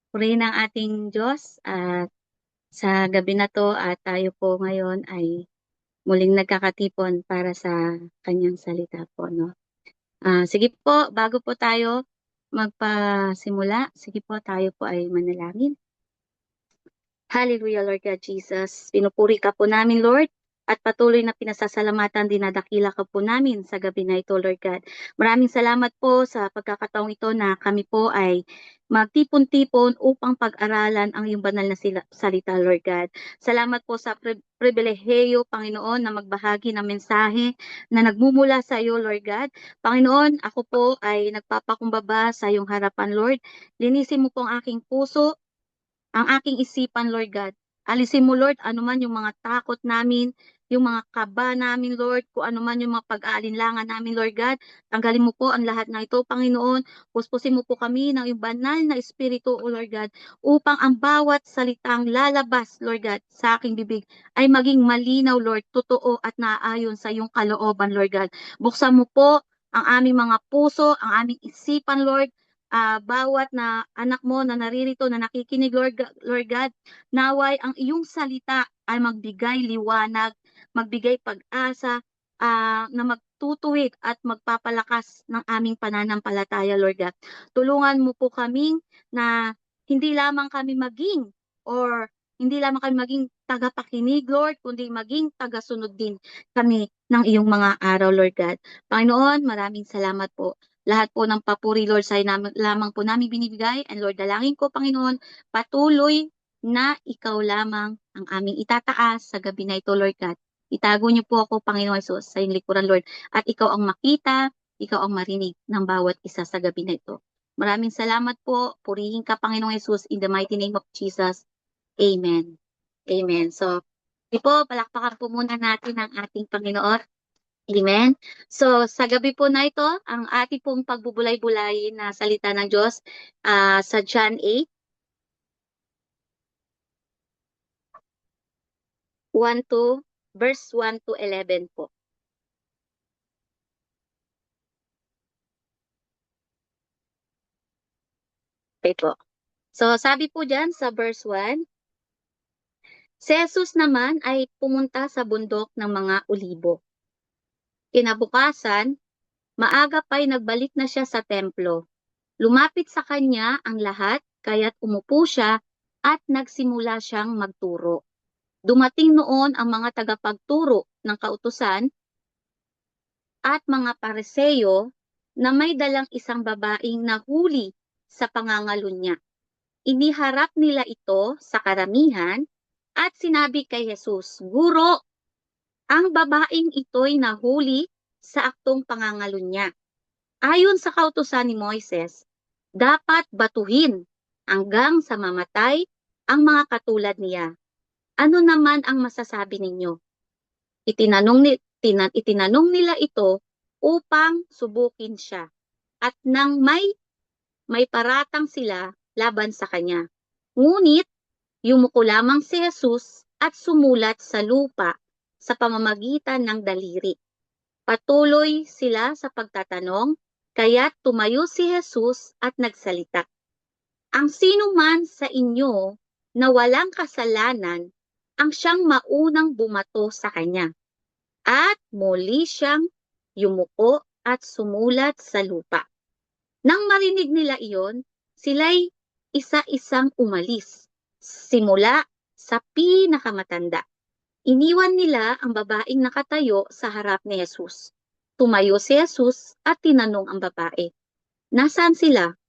Purihin ang ating Diyos at sa gabi na 'to at tayo po ngayon ay muling nagkakatipon para sa kanyang salita po 'no. Sige po bago po tayo magpasimula, sige po tayo po ay manalangin. Hallelujah, Lord God Jesus. Pinupuri ka po namin, Lord, at patuloy na pinasasalamatan, dinadakila ka po namin sa gabi na ito, Lord God. Maraming salamat po sa pagkakataong ito na kami po ay magtipon-tipon upang pag-aralan ang iyong banal na salita, Lord God. Salamat po sa pribilehiyo, Panginoon, na magbahagi ng mensahe na nagmumula sa iyo, Lord God. Panginoon, ako po ay nagpapakumbaba sa iyong harapan, Lord. Linisin mo po ang aking puso, ang aking isipan, Lord God. Alisin mo, Lord, anuman yung mga takot namin, yung mga kaba namin, Lord, kung anuman yung mga pag-aalinlangan namin, Lord God. Tanggalin mo po ang lahat na ito, Panginoon. Puspusin mo po kami ng iyong banal na espiritu, O Lord God, upang ang bawat salitang lalabas, Lord God, sa aking bibig ay maging malinaw, Lord, totoo at naaayon sa iyong kalooban, Lord God. Buksan mo po ang aming mga puso, ang aming isipan, Lord, bawat na anak mo na naririto, na nakikinig, Lord God, naway ang iyong salita ay magbigay liwanag, magbigay pag-asa, na magtutuwid at magpapalakas ng aming pananampalataya, Lord God. Tulungan mo po kaming na hindi lamang kami maging or hindi lamang kami maging tagapakinig, Lord, kundi maging tagasunod din kami ng iyong mga araw, Lord God. Panginoon, maraming salamat po. Lahat po ng papuri, Lord, sa lamang po namin binibigay. And Lord, dalangin ko, Panginoon, patuloy na ikaw lamang ang aming itataas sa gabi na ito, Lord God. Itago niyo po ako, Panginoon Jesus, sa iyong likuran, Lord. At ikaw ang makita, ikaw ang marinig ng bawat isa sa gabi na ito. Maraming salamat po. Purihin ka, Panginoong Jesus, in the mighty name of Jesus. Amen. Amen. So, di po, palakpakan po muna natin ang ating Panginoon. Amen. So, sa gabi po na ito, ang ating pong pagbubulay-bulay na salita ng Diyos sa John 8, 1 to, verse 1 to 11 po. Okay po. So, sabi po dyan sa verse 1, si Jesus naman ay pumunta sa bundok ng mga olibo. Kinabukasan, maaga pa'y nagbalik na siya sa templo. Lumapit sa kanya ang lahat, kaya't umupo siya at nagsimula siyang magturo. Dumating noon ang mga tagapagturo ng kautusan at mga Pariseo na may dalang isang babaeng nahuli sa pangangalun niya. Iniharap nila ito sa karamihan at sinabi kay Jesus, Guro, ang babaeng ito'y nahuli sa aktong pangangalun niya. Ayon sa kautusan ni Moises, dapat batuhin hanggang sa mamatay ang mga katulad niya. Ano naman ang masasabi ninyo? Itinanong nila ito upang subukin siya. At nang may paratang sila laban sa kanya. Ngunit yumuko lamang si Jesus at sumulat sa lupa sa pamamagitan ng daliri. Patuloy sila sa pagtatanong, kaya't tumayo si Jesus at nagsalita. Ang sino man sa inyo na walang kasalanan ang siyang maunang bumato sa kanya. At muli siyang yumuko at sumulat sa lupa. Nang marinig nila iyon, sila'y isa-isang umalis, simula sa pinakamatanda. Iniwan nila ang babaeng nakatayo sa harap ni Jesus. Tumayo si Jesus at tinanong ang babae, Nasaan sila?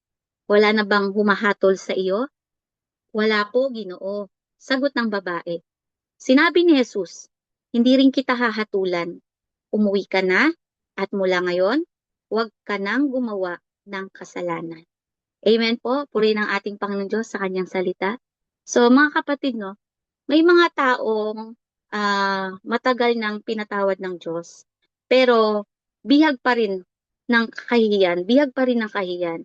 Wala na bang humahatol sa iyo? Wala po, Ginoo, sagot ng babae. Sinabi ni Jesus, hindi rin kita hahatulan. Umuwi ka na at mula ngayon, huwag ka nang gumawa ng kasalanan. Amen po. Purihin ang ating Panginoon Diyos sa kanyang salita. So mga kapatid, no, may mga taong matagal nang pinatawad ng Diyos, pero bihag pa rin ng kahihiyan, bihag pa rin ng kahihiyan.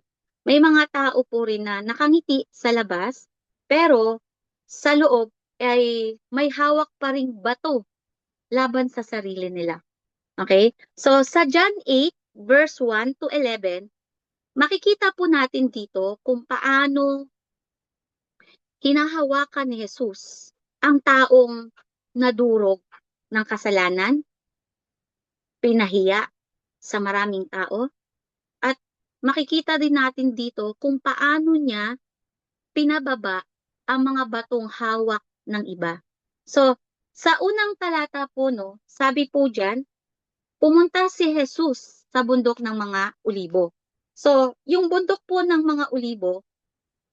May mga tao po rin na nakangiti sa labas, pero sa loob ay may hawak pa ring bato laban sa sarili nila. Okay? So sa John 8, verse 1 to 11, makikita po natin dito kung paano hinahawakan ni Jesus ang taong nadurog ng kasalanan, pinahiya sa maraming tao, at makikita din natin dito kung paano niya pinababa ang mga batong hawak ng iba. So, sa unang talata po, no, sabi po diyan, pumunta si Jesus sa bundok ng mga Olibo. So, yung bundok po ng mga Olibo,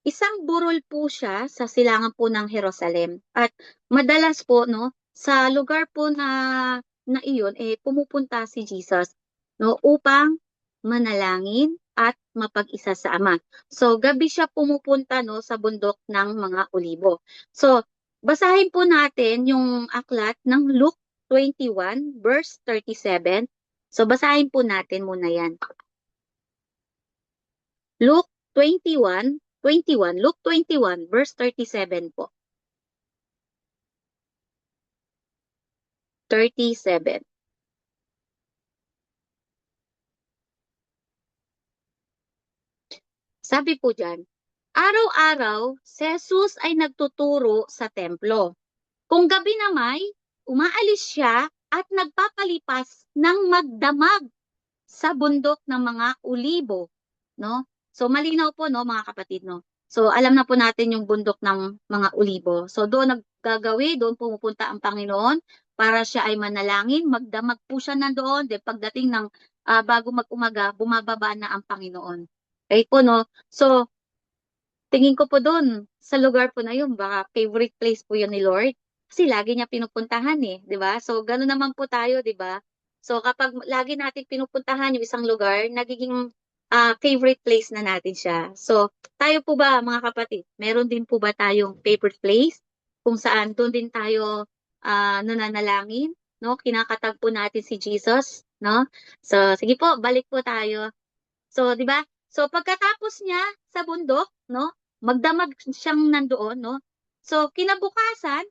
isang burol po siya sa silangan po ng Jerusalem. At madalas po, no, sa lugar po na iyon, pumupunta si Jesus, no, upang manalangin at mapag-isa sa Ama. So, gabi siya pumupunta, no, sa bundok ng mga Olibo. So, basahin po natin yung aklat ng Luke 21, verse 37. So, basahin po natin muna yan. Luke 21, Luke 21, verse 37 po. 37. Sabi po dyan, araw-araw, si Jesus ay nagtuturo sa templo. Kung gabi na may, umaalis siya at nagpapalipas ng magdamag sa bundok ng mga Olibo, no? So malinaw po, no, mga kapatid, no. So alam na po natin yung bundok ng mga Olibo. So doon doon pumupunta ang Panginoon para siya ay manalangin, magdamag po siya nandoon, then pagdating ng bago mag-umaga, bumababa na ang Panginoon. Okay po, no. So tingin ko po doon sa lugar po na yun, baka favorite place po yun ni Lord. Kasi lagi niya pinupuntahan di ba? So ganoon naman po tayo, di ba? So kapag lagi natin pinupuntahan yung isang lugar, nagiging favorite place na natin siya. So tayo po ba mga kapatid, meron din po ba tayong favorite place kung saan doon din tayo nananalangin, no? Kinakatag po natin si Jesus, no? So sige po, balik po tayo. So, di ba? So, pagkatapos niya sa bundok, no? Magdamag siyang nandoon, no? So, kinabukasan,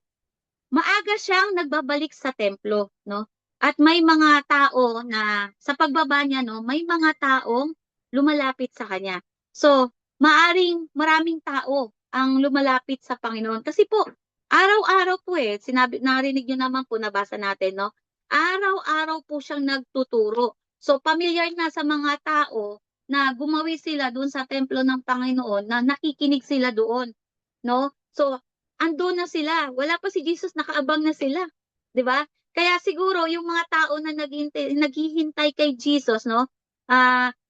maaga siyang nagbabalik sa templo, no? At may mga tao na sa pagbaba niya, no, may mga taong lumalapit sa kanya. So, maaring maraming tao ang lumalapit sa Panginoon. Kasi po, araw-araw po sinabi, narinig niyo naman po, nabasa natin, no? Araw-araw po siyang nagtuturo. So, familiar na sa mga tao na gumawi sila doon sa templo ng Panginoon, na nakikinig sila doon, no? So, andun na sila. Wala pa si Jesus, nakaabang na sila. 'Di ba? Kaya siguro yung mga tao na naghihintay kay Jesus, no?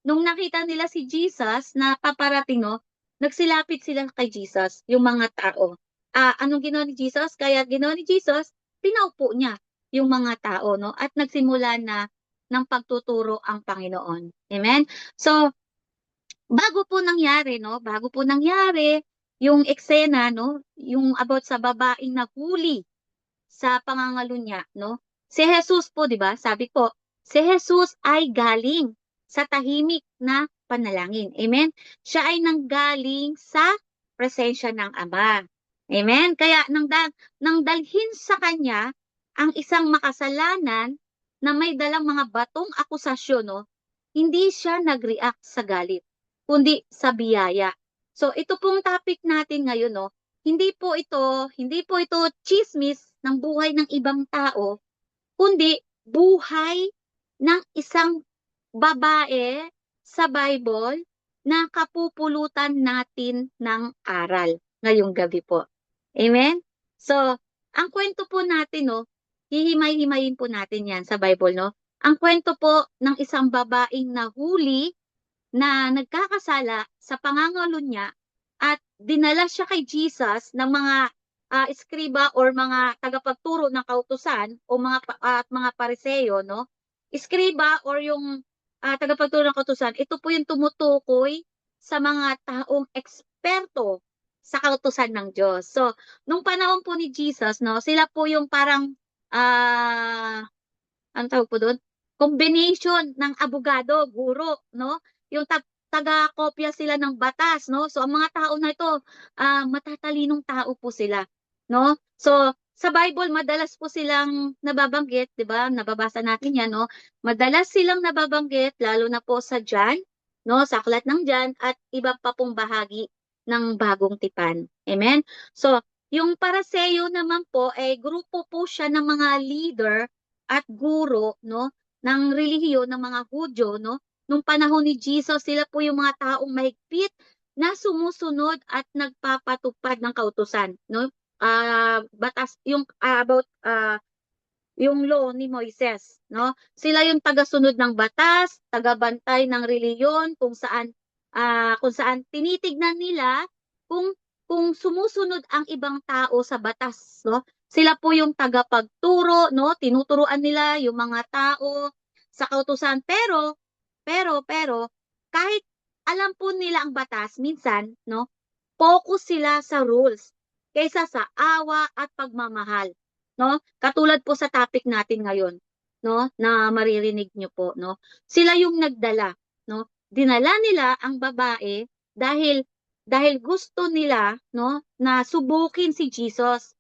Nung nakita nila si Jesus na paparating, no? Nagsilapit sila kay Jesus, yung mga tao. Anong ginawa ni Jesus? Kaya ginawa ni Jesus, pinaupo niya yung mga tao, no? At nagsimula na ng pagtuturo ang Panginoon. Amen? So, bago po nangyari, no? Bago po nangyari yung eksena, no? Yung about sa babaeng nahuli sa pangangalunya, no? Si Jesus po, 'di ba? Sabi ko, si Jesus ay galing sa tahimik na panalangin. Amen? Siya ay nanggaling sa presensya ng Ama. Amen? Kaya nang dalhin sa kanya ang isang makasalanan na may dalang mga batong akusasyon, no? Hindi siya nag-react sa galit, kundi sa biyaya. So ito pong topic natin ngayon, no? Hindi po ito chismis ng buhay ng ibang tao, kundi buhay ng isang babae sa Bible na kapupulutan natin ng aral ngayong gabi po. Amen? So, ang kwento po natin, no, hihimay-himayin po natin yan sa Bible, no? Ang kwento po ng isang babaeng nahuli na nagkakasala sa pangangalunya at dinala siya kay Jesus ng mga eskriba or mga tagapagturo ng kautusan o mga pariseyo, no? Eskriba or yung tagapagturo ng kautusan, ito po yung tumutukoy sa mga taong eksperto sa kautusan ng Diyos. So, nung panahon po ni Jesus, no, sila po yung parang ano tawag po doon? Combination ng abogado, guro, no? Yung taga-kopya sila ng batas, no? So, ang mga tao na ito, matatalinong tao po sila, no? So, sa Bible, madalas po silang nababanggit, di ba? Nababasa natin yan, no? Madalas silang nababanggit, lalo na po sa John, no? Sa aklat ng John at iba pa pong bahagi ng bagong tipan. Amen? So, yung Pariseo naman po ay grupo po siya ng mga leader at guro, no, ng relihiyon ng mga Hudyo, no. Nung panahon ni Jesus, sila po yung mga taong mahigpit na sumusunod at nagpapatupad ng kautusan, no. Batas yung about yung law ni Moises, no? Sila yung tagasunod ng batas, tagabantay ng reliyon kung saan tinitignan nila kung sumusunod ang ibang tao sa batas, no? Sila po yung tagapagturo, no? Tinuturuan nila yung mga tao sa kautusan. Pero kahit alam po nila ang batas, minsan, no? Focus sila sa rules kaysa sa awa at pagmamahal, no? Katulad po sa topic natin ngayon, no, na maririnig niyo po, no? Sila yung nagdala, no? Dinala nila ang babae dahil gusto nila, no, na subukin si Jesus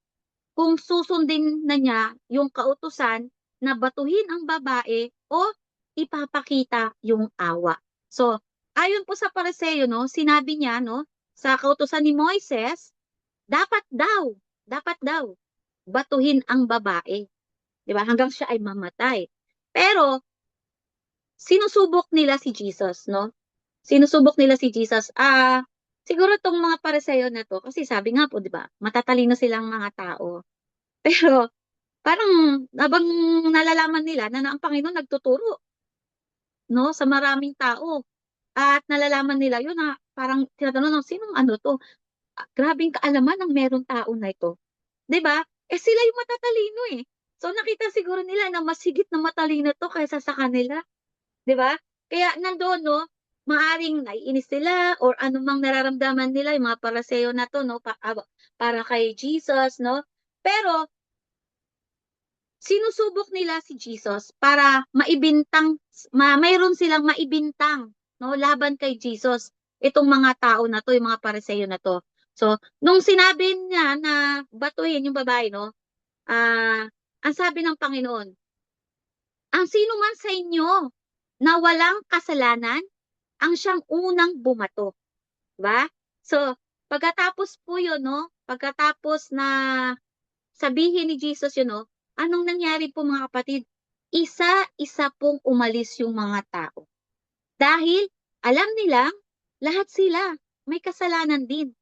kung susundin na niya yung kautusan na batuhin ang babae o ipapakita yung awa. So, ayon po sa Pariseo, no, sinabi niya, no, sa kautusan ni Moises, dapat daw, batuhin ang babae. Di ba? Hanggang siya ay mamatay. Pero, sinusubok nila si Jesus, no? Sinusubok nila si Jesus. Siguro tong mga Pariseo na to, kasi sabi nga po, di ba, matatalino silang mga tao. Pero, parang, habang nalalaman nila na ang Panginoon nagtuturo, no, sa maraming tao, at nalalaman nila yun na parang tinatanong, sinong ano to? Grabing kaalaman ng merong tao na ito. 'Di ba? Sila yung matatalino eh. So nakita siguro nila na mas higit na matalino to kaysa sa kanila, 'di ba? Kaya nandoon, no, maaring naiinis sila or anumang nararamdaman nila yung mga Pariseo na to, no, para kay Jesus, no. Pero sinusubok nila si Jesus para mayroon silang maibintang, no, laban kay Jesus. Itong mga tao na to, yung mga Pariseo na to. So, nung sinabi niya na batuhin yung babae, no, ang sabi ng Panginoon, ang sino man sa inyo na walang kasalanan, ang siyang unang bumato. Diba? So, pagkatapos po yun, no, pagkatapos na sabihin ni Jesus yun, no, anong nangyari po mga kapatid? Isa-isa pong umalis yung mga tao. Dahil alam nilang lahat sila may kasalanan din.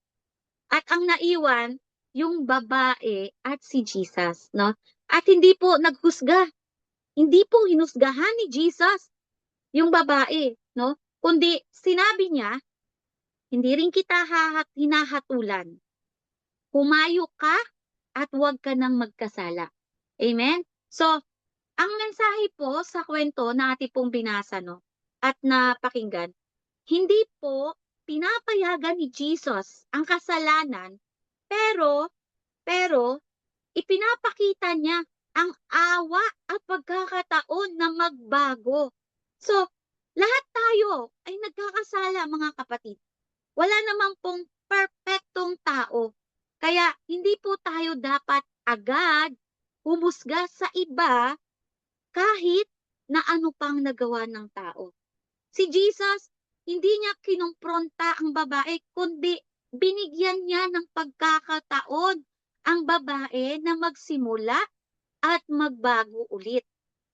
At ang naiwan, yung babae at si Jesus, no? At hindi po naghusga. Hindi po hinusgahan ni Jesus yung babae, no? Kundi sinabi niya, hindi rin kita hinahatulan. Humayo ka at huwag ka nang magkasala. Amen? So, ang mensahe po sa kwento na ating pong binasa, no, at napakinggan, hindi po pinapayagan ni Jesus ang kasalanan, pero ipinapakita niya ang awa at pagkakataon na magbago. So, lahat tayo ay nagkakasala, mga kapatid. Wala namang pong perpektong tao. Kaya hindi po tayo dapat agad humusga sa iba kahit na ano pang nagawa ng tao. Si Jesus, hindi niya kinumpronta ang babae, kundi binigyan niya ng pagkakataon ang babae na magsimula at magbago ulit.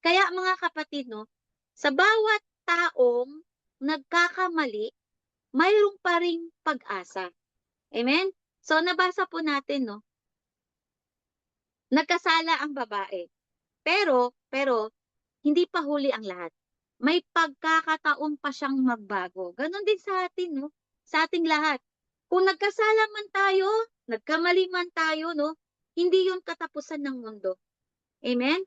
Kaya mga kapatid, no, sa bawat taong nagkakamali, mayroong pa ring pag-asa. Amen? So, nabasa po natin, no, nagkasala ang babae. Pero, hindi pa huli ang lahat. May pagkakataon pa siyang magbago. Ganon din sa atin, no? Sa ating lahat. Kung nagkasala man tayo, nagkamali man tayo, no? Hindi yun katapusan ng mundo. Amen?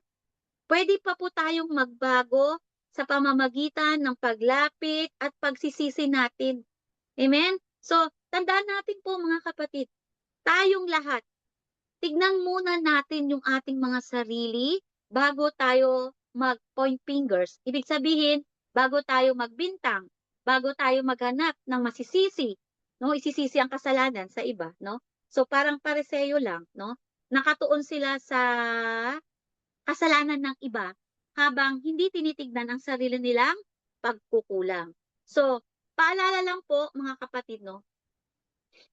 Pwede pa po tayong magbago sa pamamagitan ng paglapit at pagsisisi natin. Amen? So, tandaan natin po mga kapatid, tayong lahat, tignan muna natin yung ating mga sarili bago tayo mag-point fingers. Ibig sabihin, bago tayo magbintang, bago tayo maghanap ng masisisi, no? Isisisi ang kasalanan sa iba, no? So parang Pariseo lang, no? Nakatuon sila sa kasalanan ng iba habang hindi tinitignan ang sarili nilang pagkukulang. So, paalala lang po mga kapatid, no?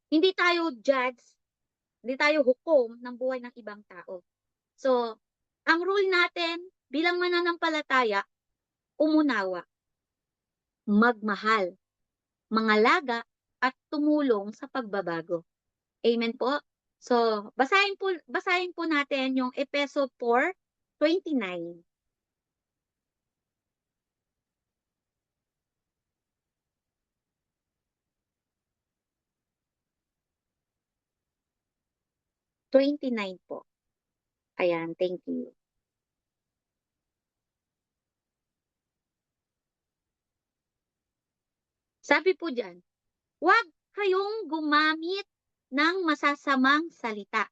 Hindi tayo judge, hindi tayo hukom ng buhay ng ibang tao. So, ang rule natin bilang mananampalataya, umunawa, magmahal, mangalaga, at tumulong sa pagbabago. Amen po. So, basahin po natin yung Efeso 4:29. 29 po. Ayan, thank you. Sabi po diyan, huwag kayong gumamit ng masasamang salita.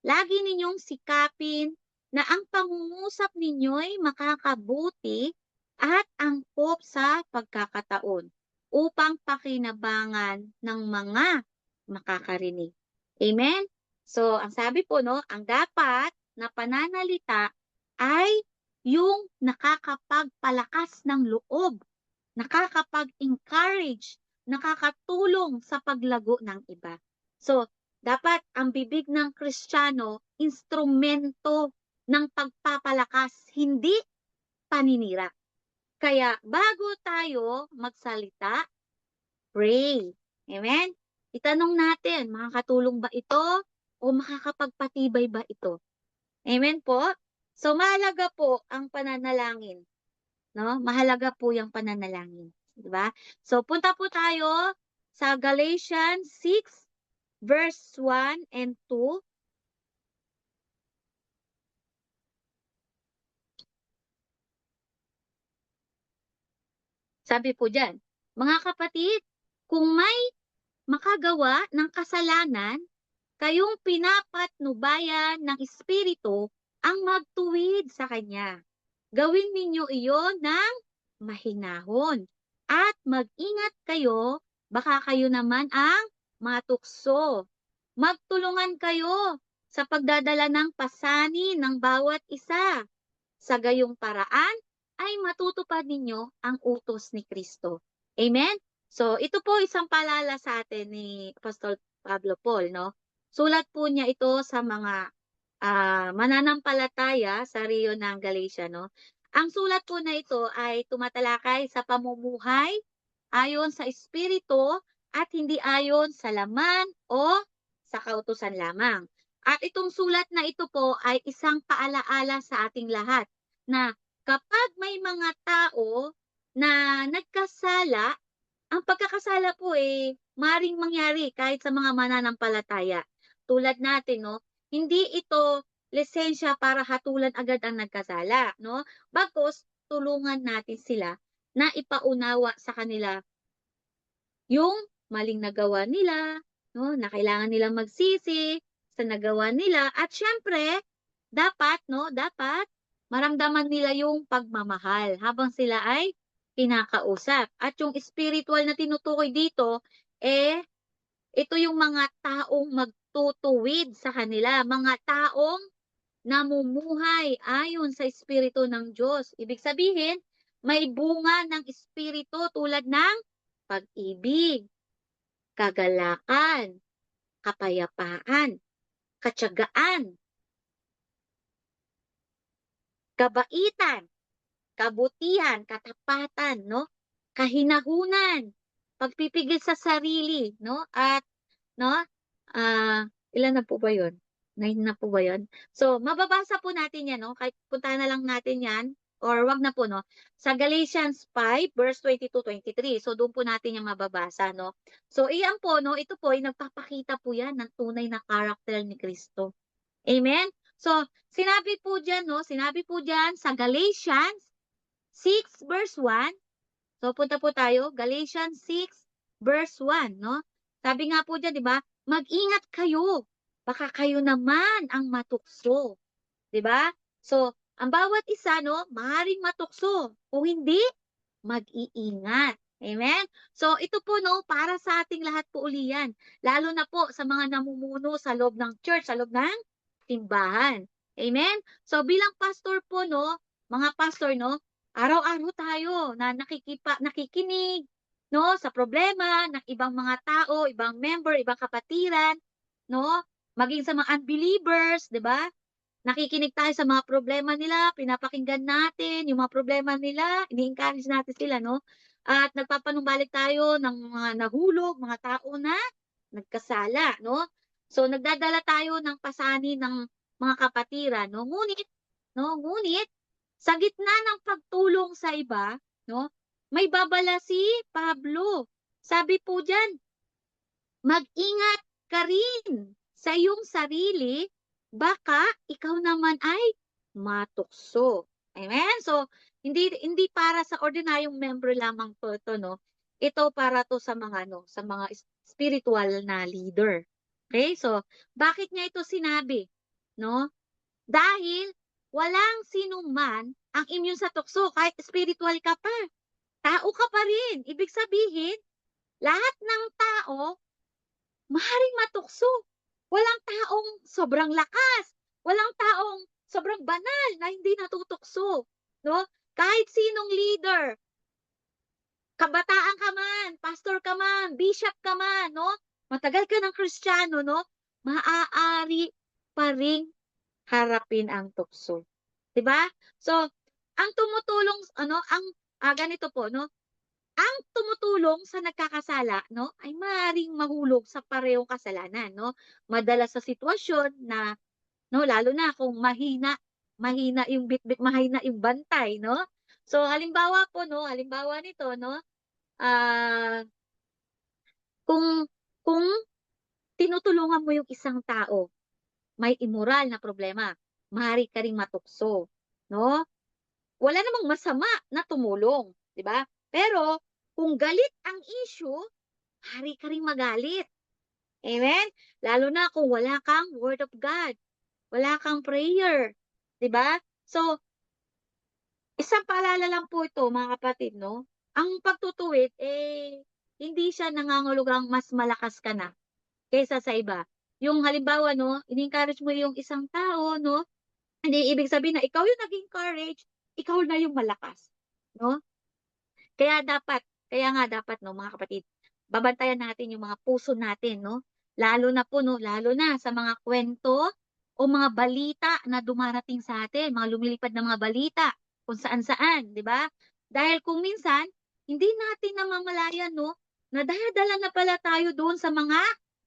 Lagi ninyong sikapin na ang pangungusap ninyo'y makakabuti at angkop sa pagkakataon upang pakinabangan ng mga makakarinig. Amen? So, ang sabi po, no, ang dapat na pananalita ay yung nakakapagpalakas ng loob, nakakapag-encourage, nakakatulong sa paglago ng iba. So, dapat ang bibig ng Kristiyano, instrumento ng pagpapalakas, hindi paninira. Kaya bago tayo magsalita, pray. Amen? Itanong natin, makakatulong ba ito o makakapagpatibay ba ito? Amen po? So, mahalaga po ang pananalangin. No? Mahalaga po yung pananalangin. Diba? So, punta po tayo sa Galatians 6, verse 1 and 2. Sabi po dyan, mga kapatid, kung may makagawa ng kasalanan, kayong pinapatnubayan ng Espiritu ang magtuwid sa Kanya. Gawin ninyo iyon ng mahinahon at mag-ingat kayo, baka kayo naman ang matukso. Magtulungan kayo sa pagdadala ng pasanin ng bawat isa. Sa gayong paraan ay matutupad ninyo ang utos ni Kristo. Amen? So, ito po isang paalala sa atin ni Apostol Pablo Paul, no? Sulat po niya ito sa mga mananampalataya sa Rio ng Galacia, no? Ang sulat po na ito ay tumatalakay sa pamumuhay ayon sa Espiritu at hindi ayon sa laman o sa kautusan lamang. At itong sulat na ito po ay isang paalaala sa ating lahat na kapag may mga tao na nagkasala, ang pagkakasala po maring mangyari kahit sa mga mananampalataya. Tulad natin, no? Hindi ito lisensya para hatulan agad ang nagkasala, no? Bagkus tulungan natin sila na ipaunawa sa kanila yung maling nagawa nila, no, na kailangan nilang magsisi sa nagawa nila at syempre dapat maramdaman nila yung pagmamahal habang sila ay kinakausap. At yung spiritual na tinutukoy dito ito yung mga taong magtutuwid sa kanila, mga taong namumuhay ayon sa espiritu ng Diyos. Ibig sabihin, may bunga ng espiritu tulad ng pag-ibig, kagalakan, kapayapaan, katyagaan, kabaitan, kabutihan, katapatan, no? Kahinahunan, pagpipigil sa sarili, no? At no? Ilan na po ba 'yon? 9 na po ba 'yon? So, mababasa po natin 'yan, no? Kahit puntahan na lang natin 'yan or wag na po, no? Sa Galatians 5 verse 22-23. So, doon po natin 'yang mababasa, no? So, iyan po, no? Ito po ay nagpapakita po 'yan ng tunay na karakter ni Kristo. Amen? So, sinabi po diyan, no? Sinabi po diyan sa Galatians 6 verse 1. So, punta po tayo, Galatians 6 verse 1, no? Sabi nga po diyan, 'di ba? Mag-ingat kayo. Baka kayo naman ang matukso, 'di ba? So, ang bawat isa, no, maaaring matukso. Kung hindi, mag-iingat. Amen? So, ito po, no, para sa ating lahat po uli yan. Lalo na po sa mga namumuno sa loob ng church, sa loob ng simbahan. Amen? So, bilang pastor po, no, mga pastor, no, araw-araw tayo na nakikinig, no, sa problema ng ibang mga tao, ibang member, ibang kapatiran, no? Maging sa mga unbelievers, 'di ba? Nakikinig tayo sa mga problema nila, pinapakinggan natin yung mga problema nila, ini-encourage natin sila, no? At nagpapanumbalik tayo ng mga nahulog, mga tao na nagkasala, no? So nagdadala tayo ng pasanin ng mga kapatiran, no? Ngunit sa gitna ng pagtulong sa iba, no? May babala si Pablo. Sabi po diyan, mag-ingat ka rin sa iyong sarili, baka ikaw naman ay matukso. Amen? So, hindi para sa ordinaryong member lamang to ito, no? Ito para to sa mga no, sa mga spiritual na leader. Okay? So, bakit niya ito sinabi? No? Dahil walang sinuman ang immune sa tukso kahit spiritual ka pa. Tao ka pa rin. Ibig sabihin, lahat ng tao maaaring matukso. Walang taong sobrang lakas. Walang taong sobrang banal na hindi natutukso. No? Kahit sinong leader, kabataan ka man, pastor ka man, bishop ka man, no? Matagal ka ng Kristiyano, no? Maaari pa ring harapin ang tukso. 'Di ba? So, ang tumutulong ganito po, no? Ang tumutulong sa nagkakasala, no, ay maaaring mahulog sa parehong kasalanan, no? Madalas sa sitwasyon na, no, lalo na kung mahina yung bitbit, mahina yung bantay, no? So, halimbawa po, no, halimbawa nito, no, ah, kung, kung tinutulungan mo yung isang tao, may immoral na problema, maaari ka ring matukso, no? Wala namang masama na tumulong, di ba? Pero, kung galit ang issue, hari ka ring magalit. Amen? Lalo na kung wala kang word of God, wala kang prayer. 'Di ba? So, isang paalala lang po ito, mga kapatid, no? Ang pagtutuwid, hindi siya nangangahulugang mas malakas ka na kaysa sa iba. Yung halimbawa, no, in-encourage mo yung isang tao, no? Hindi ibig sabihin na ikaw yung nag-encourage, ikaw na yung malakas. No? Kaya nga dapat, no, mga kapatid, babantayan natin yung mga puso natin, no? Lalo na po, no, lalo na sa mga kwento o mga balita na dumarating sa atin, mga lumilipad na mga balita kung saan-saan, di ba? Dahil kung minsan, hindi natin namamalayan, no, na dala na pala tayo doon sa mga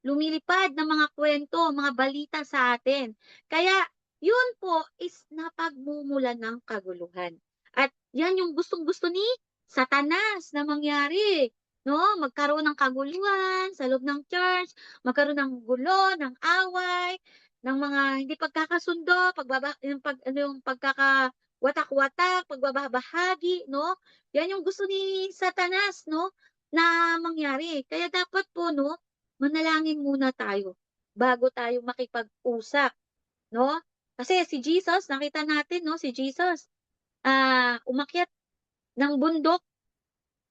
lumilipad na mga kwento, mga balita sa atin. Kaya, yun po is napagmumulan ng kaguluhan. At yan yung gustong-gusto ni Satanas na mangyari, no? Magkaroon ng kaguluhan sa loob ng church, magkaroon ng gulo, ng away, ng mga hindi pagkakasundo, yung pagkakawatak-watak, pagbabahagi, no? Yan yung gusto ni Satanas, no? Na mangyari. Kaya dapat po, no? Manalangin muna tayo bago tayo makipag-usap, no? Kasi si Jesus, nakita natin, no? Si Jesus, umakyat ng bundok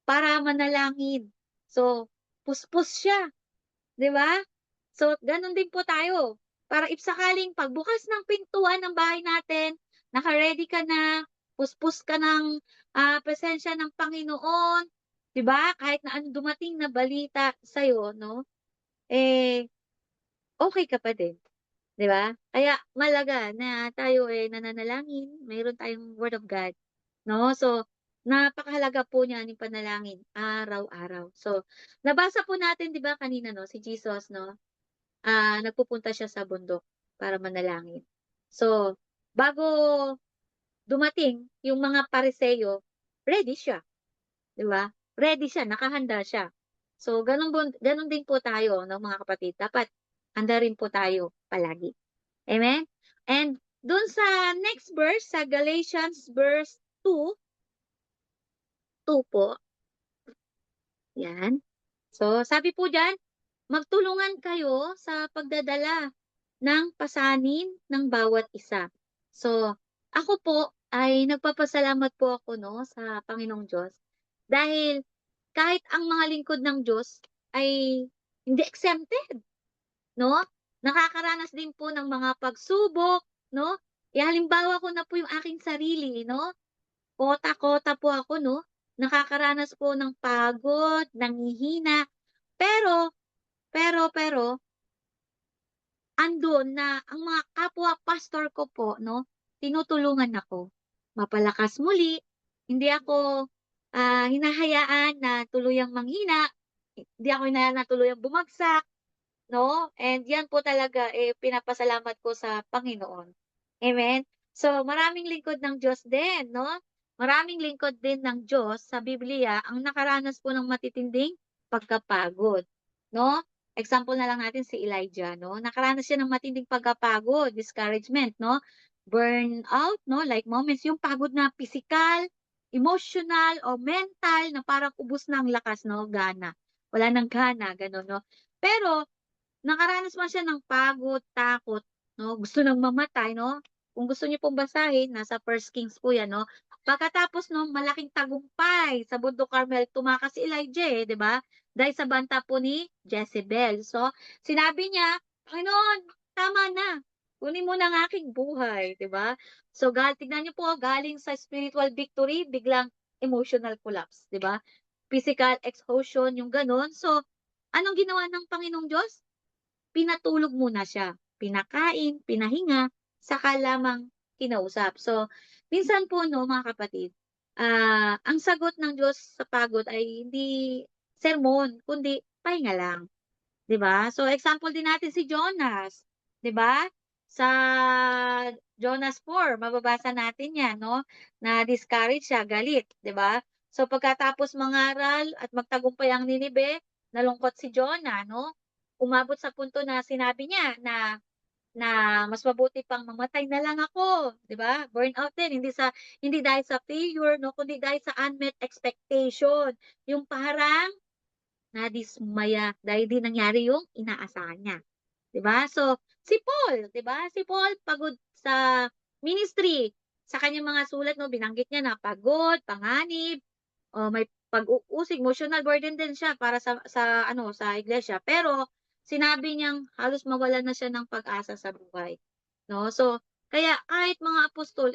para manalangin. So, puspos siya, 'di ba? So, ganun din po tayo. Para if sakaling pagbukas ng pintuan ng bahay natin, naka-ready ka na, puspos ka ng presensya ng Panginoon, 'di ba? Kahit na anong dumating na balita sa iyo, no? Eh, okay ka pa din, 'di ba? Kaya malaga na tayo nananalangin, mayroon tayong word of God. No? So, napakahalaga po niyan yung panalangin araw-araw. So, nabasa po natin 'di ba kanina, no, si Jesus, no, nagpupunta siya sa bundok para manalangin. So, bago dumating yung mga Pariseo, ready siya, 'di ba? Ready siya, nakahanda siya. So, ganun din po tayo, no, mga kapatid. Dapat handa rin po tayo palagi. Amen? And dun sa next verse, sa Galatians verse 2, 2 po, yan. So, sabi po diyan, magtulungan kayo sa pagdadala ng pasanin ng bawat isa. So, ako po ay nagpapasalamat po ako, no, sa Panginoong Diyos dahil kahit ang mga lingkod ng Diyos ay hindi exempted, no? Nakakaranas din po ng mga pagsubok, no? Halimbawa ko na po yung aking sarili, no? Kota-kota po ako, no? nakakaranas po ng pagod, nanghihina, pero pero andun na ang mga kapwa pastor ko po 'no, tinutulungan ako. Mapalakas muli, hindi ako, hinahayaan na tuluyang manghina, hindi ako hinahayaan na tuluyang bumagsak. 'No, and 'yan po talaga, pinapasalamat ko sa Panginoon. Amen? So, maraming lingkod ng Diyos din 'no, maraming lingkod din ng Diyos sa Biblia ang nakaranas po ng matitinding pagkapagod 'no. Example na lang natin si Elijah 'no, nakaranas siya ng matinding pagkapagod, discouragement 'no, burnout 'no, like moments yung pagod na pisikal, emotional o mental na parang ubos na ang lakas 'no, gana, wala ng gana gano'n 'no. Pero nakaranas man siya ng pagod, takot, 'no, gusto ng mamatay, 'no? Kung gusto niyo pong basahin, nasa First Kings po 'yan, 'no? Pagkatapos nung malaking tagumpay sa bundok Carmel, tumakas si Elijah, 'di ba? Dahil sa banta po ni Jezebel. So, sinabi niya, "Panginoon, tama na. Kunin mo na ang aking buhay," 'di ba? So, tignan niyo po, galing sa spiritual victory, biglang emotional collapse, 'di ba? Physical exhaustion, yung gano'n. So, anong ginawa ng Panginoong Diyos? Pinatulog muna siya, pinakain, pinahinga, saka lamang kinausap. So, minsan po 'no mga kapatid, ang sagot ng Diyos sa pagod ay hindi sermon, kundi pahinga lang, 'di ba? So, example din natin si Jonas, 'di ba? Sa Jonas 4 mababasa natin 'yan 'no, na-discourage siya, galit, 'di ba? So, pagkatapos mangaral at magtagumpay ang Ninibe, nalungkot si Jonah 'no? Umabot sa punto na sinabi niya na na mas mabuti pang mamatay na lang ako, 'di ba? Burnout din hindi dahil sa failure 'no, kundi dahil sa unmet expectation. Yung parang nadismaya dahil di nangyari yung inaasahan niya, 'di ba? So, si Paul, 'di ba? Si Paul pagod sa ministry. Sa kanyang mga sulat 'no, binanggit niya na pagod, panganib, o may pag-uusig, emotional burden din siya para sa ano, sa iglesia. Pero sinabi niyang halos mawalan na siya ng pag-asa sa buhay, 'no? So, kaya kahit mga apostol,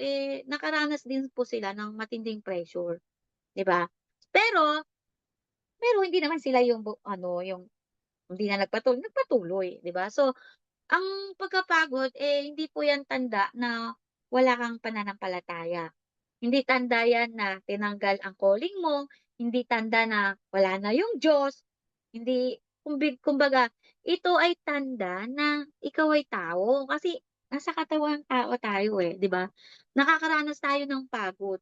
nakaranas din po sila ng matinding pressure, 'di ba? Pero pero hindi naman sila yung ano, yung hindi na nagpatuloy, 'di ba? So, ang pagkapagod, hindi po 'yan tanda na wala kang pananampalataya. Hindi tanda 'yan na tinanggal ang calling mo, hindi tanda na wala na yung Diyos, hindi kumbaga ito ay tanda na ikaw ay tao. Kasi nasa katawang tao tayo, 'di ba? Nakakaranas tayo ng pagod,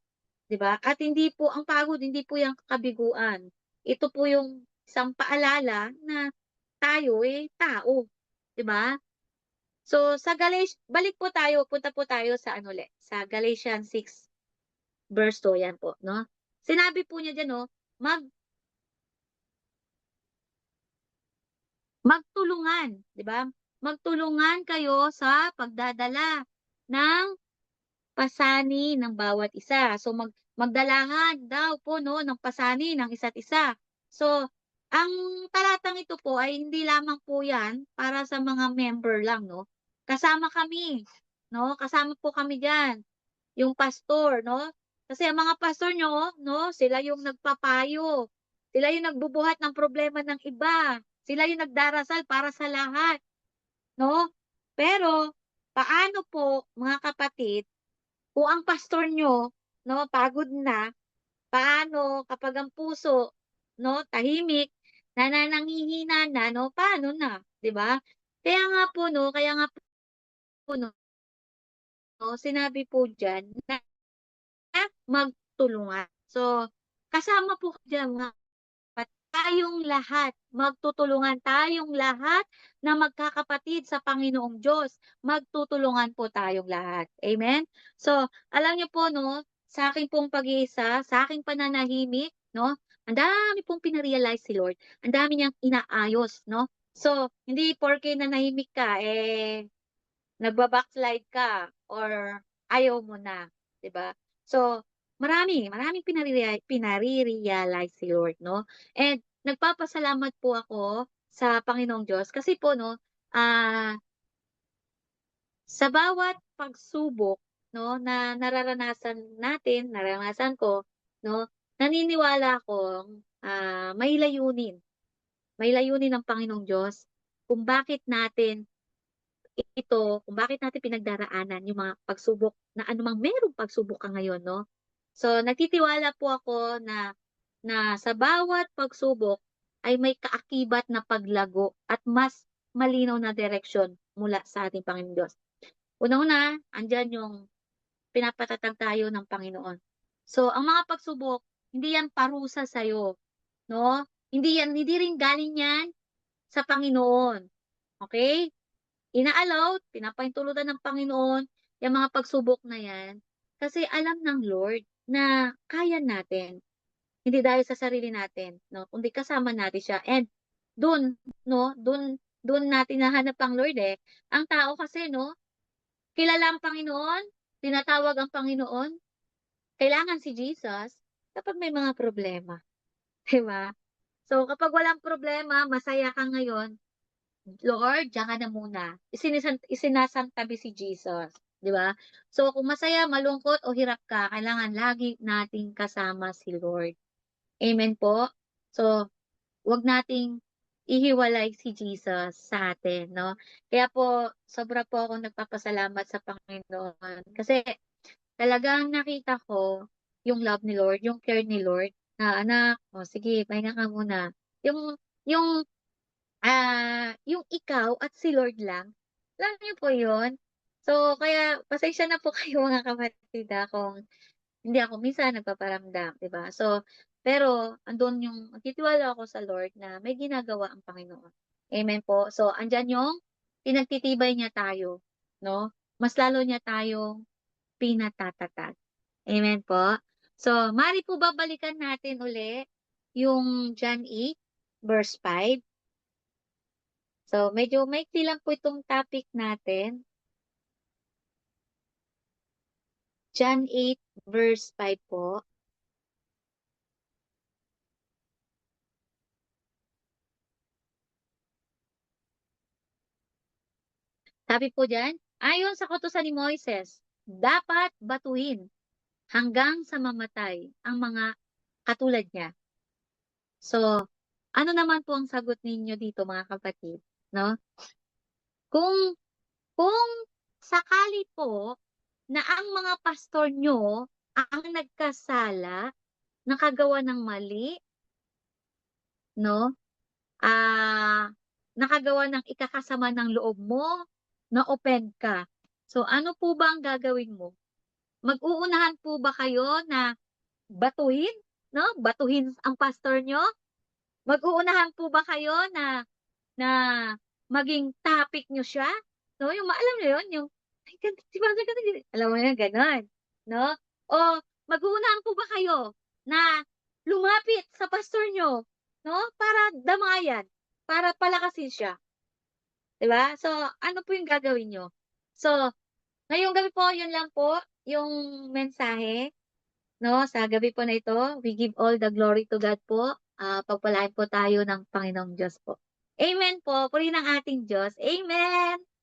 'di ba? At hindi po ang pagod hindi po 'yang kabiguan. Ito po yung isang paalala na tayo, tao, 'di ba? So, sa balik po tayo, punta po tayo sa ano ulit, sa Galatians 6 verse 2, yan po, 'no? Sinabi po niya diyan 'no, magtulungan, 'di ba? Magtulungan kayo sa pagdadala ng pasani ng bawat isa. So, magdalahan daw po 'no, ng pasani ng isa't isa. So, ang talatang ito po ay hindi lamang po 'yan para sa mga member lang 'no. Kasama kami, 'no, kasama po kami diyan, yung pastor 'no. Kasi ang mga pastor niyo 'no, sila yung nagpapayo, sila yung nagbubuhat ng problema ng iba, sila yung nagdarasal para sa lahat 'no. Pero paano po mga kapatid kung ang pastor niyo 'no, pagod na, paano kapag ang puso 'no, tahimik, nanananghihina na 'no, paano na, 'di ba? Kaya nga po 'no, sinabi po diyan na magtulungan. So, kasama po diyan mga tayong lahat, magtutulungan tayong lahat na magkakapatid sa Panginoong Diyos. Magtutulungan po tayong lahat. Amen? So, alam niyo po 'no, sa akin pong pag-iisa, sa aking pananahimik 'no, ang dami pong pina-realize si Lord. Ang dami niyang inaayos 'no. So, hindi porke nanahimik ka, nagba-backslide ka or ayaw mo na, 'di ba? So, maraming pinare-realize si Lord 'no. And nagpapasalamat po ako sa Panginoong Diyos kasi po 'no, sa bawat pagsubok 'no, na nararanasan ko 'no, naniniwala akong, may layunin. May layunin ang Panginoong Diyos kung bakit natin kung bakit natin pinagdaraanan yung mga pagsubok na anumang merong pagsubok ka ngayon, no? So, nagtitiwala po ako na sa bawat pagsubok ay may kaakibat na paglago at mas malinaw na direksyon mula sa ating Panginoon Diyos. Una-una, andyan yung pinapatatag tayo ng Panginoon. So, ang mga pagsubok, hindi yan parusa sa'yo, no? Hindi rin galing yan sa Panginoon. Okay? Ina-allow, pinapahintulutan ng Panginoon yung mga pagsubok na yan kasi alam ng Lord na kaya natin. Hindi dahil sa sarili natin, no? Kundi kasama natin siya. And dun, no, dun natin nahanap ang Lord eh. Ang tao kasi, no, kilala ang Panginoon, tinatawag ang Panginoon, kailangan si Jesus kapag may mga problema. Di ba? So, kapag walang problema, masaya ka ngayon, Lord, diyan ka na muna. Isinasantabi si Jesus. Di ba? So, kung masaya, malungkot o hirap ka, kailangan lagi nating kasama si Lord. Amen po? So, wag nating ihiwalay si Jesus sa atin, no? Kaya po, sobra po ako nagpapasalamat sa Panginoon. Kasi talagang nakita ko yung love ni Lord, yung care ni Lord, na anak, o sige, pahinga ka muna. Yung, yung yung ikaw at si Lord lang. Alam niyo po yun? So, kaya pasensya na po kayo mga kapatid kung hindi ako minsan nagpaparamdam, 'di ba? So, pero andun yung nagtitiwala ako sa Lord na may ginagawa ang Panginoon. Amen po. So, andiyan yung pinagtitibay niya tayo, no? Mas lalo niya tayong pinatatatag. Amen po. So, mari po ba balikan natin uli yung John 8 verse 5? So, medyo maikli lang po itong topic natin. John 8 verse 5 po. Sabi po diyan, ayon sa kautusan ni Moises, dapat batuhin hanggang sa mamatay ang mga katulad niya. So, ano naman po ang sagot ninyo dito mga kapatid, no? Kung kung sakali po na ang mga pastor nyo ang nagkasala, nakagawa ng mali, no? Nakagawa ng ikakasama ng loob mo, na-offend ka. So, ano po ba ang gagawin mo? Mag-uunahan po ba kayo na batuhin, no? Batuhin ang pastor nyo? Mag-uunahan po ba kayo na maging topic nyo siya? No? Yung alam nyo yun, yung, ay, si pastor ganito, alam mo yun, ganon. No? O, mag-uunahan po ba kayo na lumapit sa pastor nyo, no? Para damayan, para palakasin siya. Diba? So, ano po yung gagawin nyo? So, ngayong gabi po, yun lang po, yung mensahe, no? Sa gabi po na ito, we give all the glory to God po. Pagpalain po tayo ng Panginoong Diyos po. Amen po. Puri ng ating Diyos. Amen!